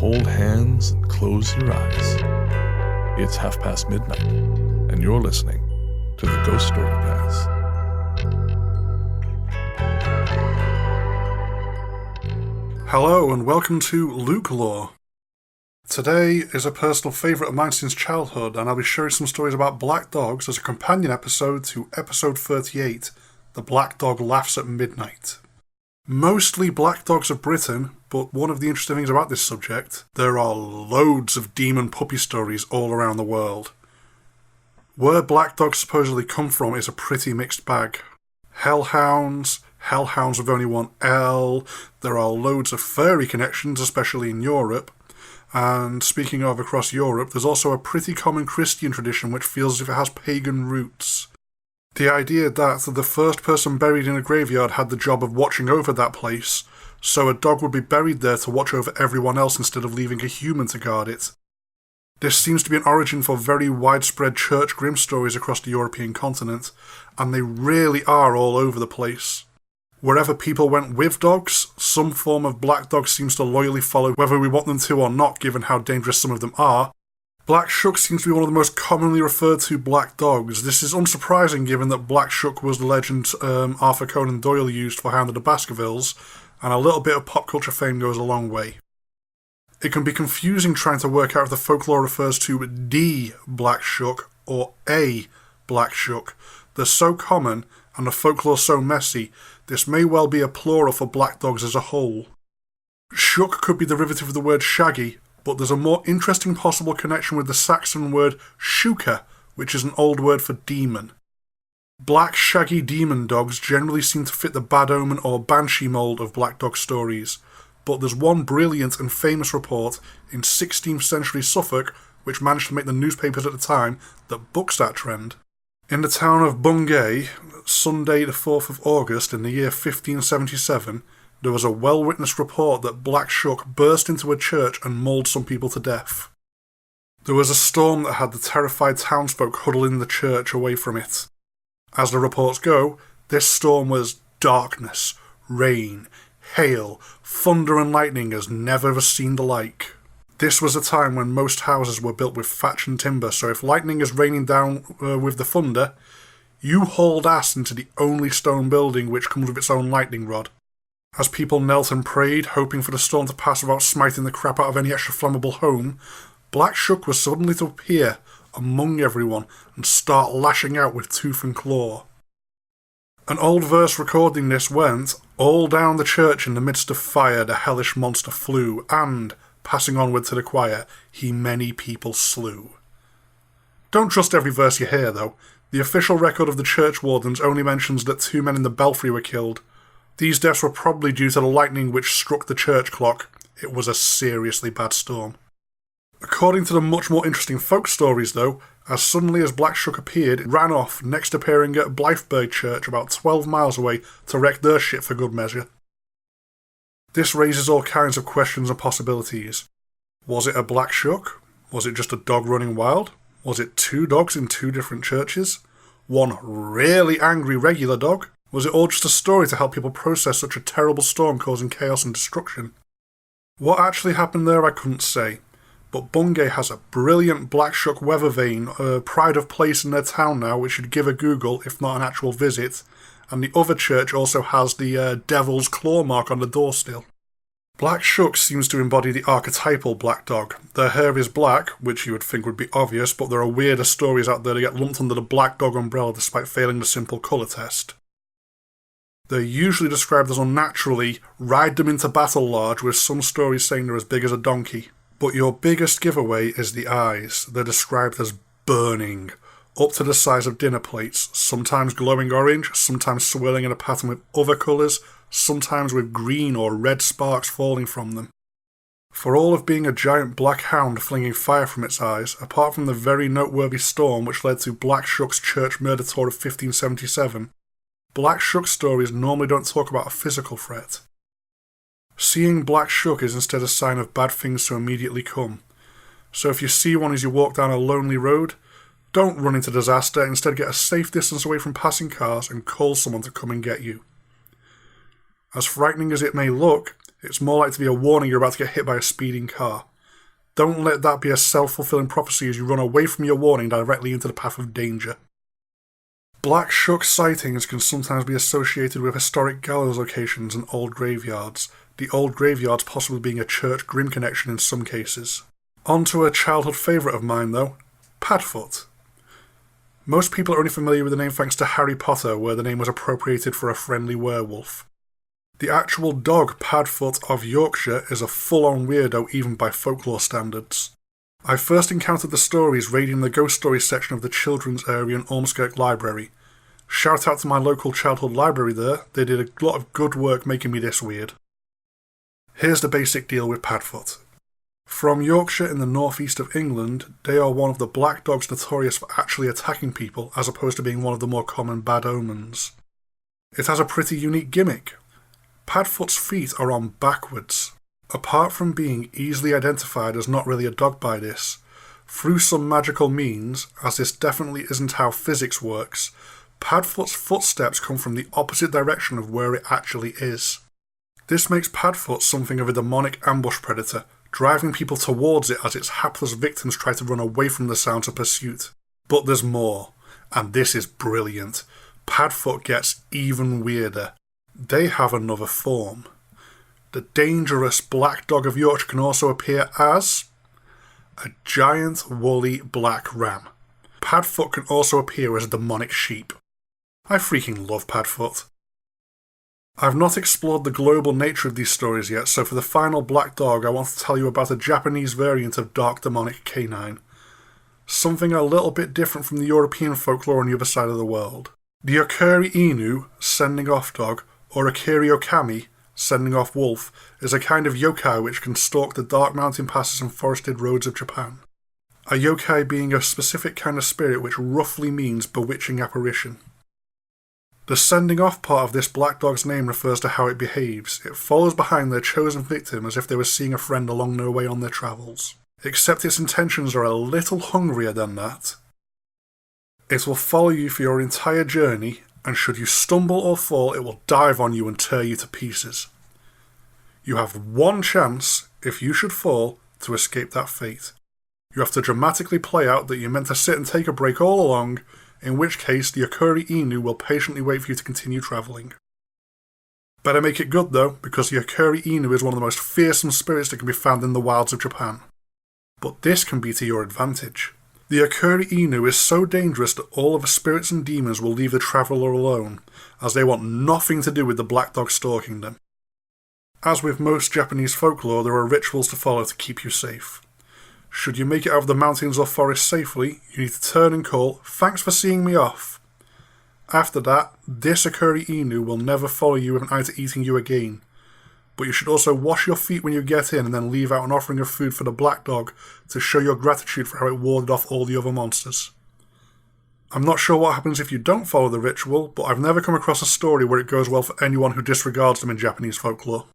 hold hands and close your eyes. It's midnight, and you're listening to the Ghost Story Guys. Hello and welcome to LukeLore. Today is a personal favourite of mine since childhood, and I'll be sharing some stories about black dogs as a companion episode to episode 38, The Black Dog Laughs at Midnight. Mostly black dogs of Britain, but one of the interesting things about this subject, there are loads of demon puppy stories all around the world. Where black dogs supposedly come from is a pretty mixed bag. Hellhounds with only one L, there are loads of furry connections, especially in Europe, and speaking of across Europe, there's also a pretty common Christian tradition which feels as if it has pagan roots. The idea that the first person buried in a graveyard had the job of watching over that place, so a dog would be buried there to watch over everyone else instead of leaving a human to guard it. This seems to be an origin for very widespread church grim stories across the European continent, and they really are all over the place. Wherever people went with dogs, some form of black dog seems to loyally follow whether we want them to or not, given how dangerous some of them are. Black Shuck seems to be one of the most commonly referred to black dogs. This is unsurprising given that Black Shuck was the legend Arthur Conan Doyle used for Hound of the Baskervilles, and a little bit of pop culture fame goes a long way. It can be confusing trying to work out if the folklore refers to the Black Shuck or a Black Shuck. They're so common, and the folklore so messy, this may well be a plural for black dogs as a whole. Shuck could be derivative of the word shaggy, but there's a more interesting possible connection with the Saxon word shuka, which is an old word for demon. Black shaggy demon dogs generally seem to fit the bad omen or banshee mould of black dog stories, but there's one brilliant and famous report in 16th century Suffolk which managed to make the newspapers at the time that bucks that trend. In the town of Bungay, Sunday the 4th of August in the year 1577, there was a well-witnessed report that Black Shuck burst into a church and mauled some people to death. There was a storm that had the terrified townsfolk huddle in the church away from it. As the reports go, this storm was darkness, rain, hail, thunder and lightning as never ever seen the like. This was a time when most houses were built with thatch and timber, so if lightning is raining down with the thunder, you hauled ass into the only stone building which comes with its own lightning rod. As people knelt and prayed, hoping for the storm to pass without smiting the crap out of any extra flammable home, Black Shuck was suddenly to appear among everyone and start lashing out with tooth and claw. An old verse recording this went, "All down the church in the midst of fire the hellish monster flew, and, passing onward to the choir, he many people slew." Don't trust every verse you hear, though. The official record of the church wardens only mentions that 2 men in the belfry were killed. These deaths were probably due to the lightning which struck the church clock. It was a seriously bad storm. According to the much more interesting folk stories, though, as suddenly as Black Shuck appeared, it ran off, next appearing at Blythburgh Church about 12 miles away to wreck their shit for good measure. This raises all kinds of questions and possibilities. Was it a Black Shuck? Was it just a dog running wild? Was it 2 dogs in 2 different churches? One really angry regular dog? Was it all just a story to help people process such a terrible storm causing chaos and destruction? What actually happened there I couldn't say, but Bungay has a brilliant Black Shuck weather vane, a pride of place in their town now which you'd give a Google if not an actual visit, and the other church also has the devil's claw mark on the door still. Black Shuck seems to embody the archetypal black dog. Their hair is black, which you would think would be obvious, but there are weirder stories out there that get lumped under the black dog umbrella despite failing the simple colour test. They're usually described as unnaturally ride them into battle large, with some stories saying they're as big as a donkey. But your biggest giveaway is the eyes. They're described as burning, up to the size of dinner plates, sometimes glowing orange, sometimes swirling in a pattern with other colours, sometimes with green or red sparks falling from them. For all of being a giant black hound flinging fire from its eyes, apart from the very noteworthy storm which led to Black Shuck's church murder tour of 1577, Black Shuck stories normally don't talk about a physical threat. Seeing Black Shuck is instead a sign of bad things to immediately come. So if you see one as you walk down a lonely road, don't run into disaster, instead get a safe distance away from passing cars and call someone to come and get you. As frightening as it may look, it's more likely to be a warning you're about to get hit by a speeding car. Don't let that be a self-fulfilling prophecy as you run away from your warning directly into the path of danger. Black Shuck sightings can sometimes be associated with historic gallows locations and old graveyards, the old graveyards possibly being a church-grim connection in some cases. On to a childhood favourite of mine though, Padfoot. Most people are only familiar with the name thanks to Harry Potter, where the name was appropriated for a friendly werewolf. The actual dog Padfoot of Yorkshire is a full-on weirdo even by folklore standards. I first encountered the stories raiding the ghost stories section of the children's area in Ormskirk Library. Shout out to my local childhood library there, they did a lot of good work making me this weird. Here's the basic deal with Padfoot. From Yorkshire in the northeast of England, they are one of the black dogs notorious for actually attacking people as opposed to being one of the more common bad omens. It has a pretty unique gimmick. Padfoot's feet are on backwards. Apart from being easily identified as not really a dog by this, through some magical means, as this definitely isn't how physics works, Padfoot's footsteps come from the opposite direction of where it actually is. This makes Padfoot something of a demonic ambush predator, driving people towards it as its hapless victims try to run away from the sounds of pursuit. But there's more, and this is brilliant. Padfoot gets even weirder. They have another form. The dangerous black dog of Yorkshire can also appear as a giant woolly black ram. Padfoot can also appear as a demonic sheep. I freaking love Padfoot. I've not explored the global nature of these stories yet, so for the final black dog I want to tell you about a Japanese variant of dark demonic canine. Something a little bit different from the European folklore on the other side of the world. The Okuri Inu, sending off dog, or Akiri Okami, sending off wolf, is a kind of yokai which can stalk the dark mountain passes and forested roads of Japan. A yokai being a specific kind of spirit which roughly means bewitching apparition. The sending off part of this black dog's name refers to how it behaves. It follows behind their chosen victim as if they were seeing a friend along their way on their travels. Except its intentions are a little hungrier than that. It will follow you for your entire journey, and should you stumble or fall, it will dive on you and tear you to pieces. You have one chance, if you should fall, to escape that fate. You have to dramatically play out that you're meant to sit and take a break all along, in which case the Okuri Inu will patiently wait for you to continue travelling. Better make it good though, because the Okuri Inu is one of the most fearsome spirits that can be found in the wilds of Japan. But this can be to your advantage. The Okuri Inu is so dangerous that all of the spirits and demons will leave the traveller alone, as they want nothing to do with the black dog stalking them. As with most Japanese folklore, there are rituals to follow to keep you safe. Should you make it out of the mountains or forest safely, you need to turn and call, "Thanks for seeing me off." After that, this Okuri Inu will never follow you with an eye to eating you again. But you should also wash your feet when you get in and then leave out an offering of food for the black dog to show your gratitude for how it warded off all the other monsters. I'm not sure what happens if you don't follow the ritual, but I've never come across a story where it goes well for anyone who disregards them in Japanese folklore.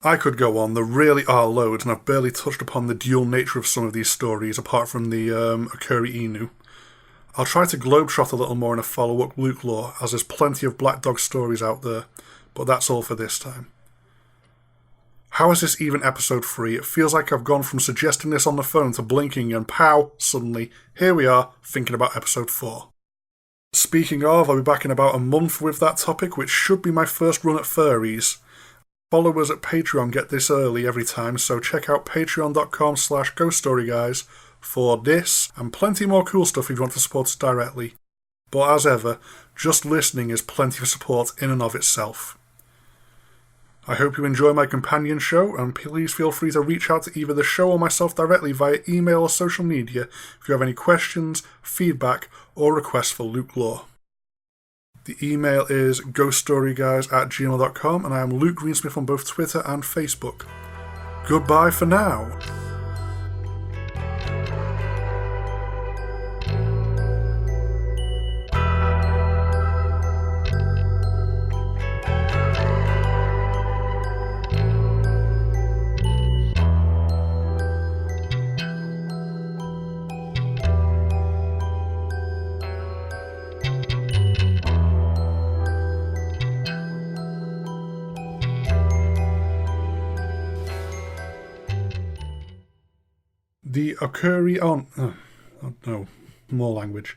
I could go on, there really are loads, and I've barely touched upon the dual nature of some of these stories, apart from the Okuri Inu. I'll try to globetrot a little more in a follow-up LukeLore, as there's plenty of black dog stories out there, but that's all for this time. How is this even episode 3? It feels like I've gone from suggesting this on the phone to blinking and pow, suddenly, here we are, thinking about episode 4. Speaking of, I'll be back in about a month with that topic, which should be my first run at furries. Followers at Patreon get this early every time, so check out patreon.com/ghoststoryguys for this and plenty more cool stuff if you want to support us directly. But as ever, just listening is plenty of support in and of itself. I hope you enjoy my companion show, and please feel free to reach out to either the show or myself directly via email or social media if you have any questions, feedback, or requests for LukeLore. The email is ghoststoryguys@gmail.com, and I am Luke Greensmith on both Twitter and Facebook. Goodbye for now. The occurring... Oh, no. More language.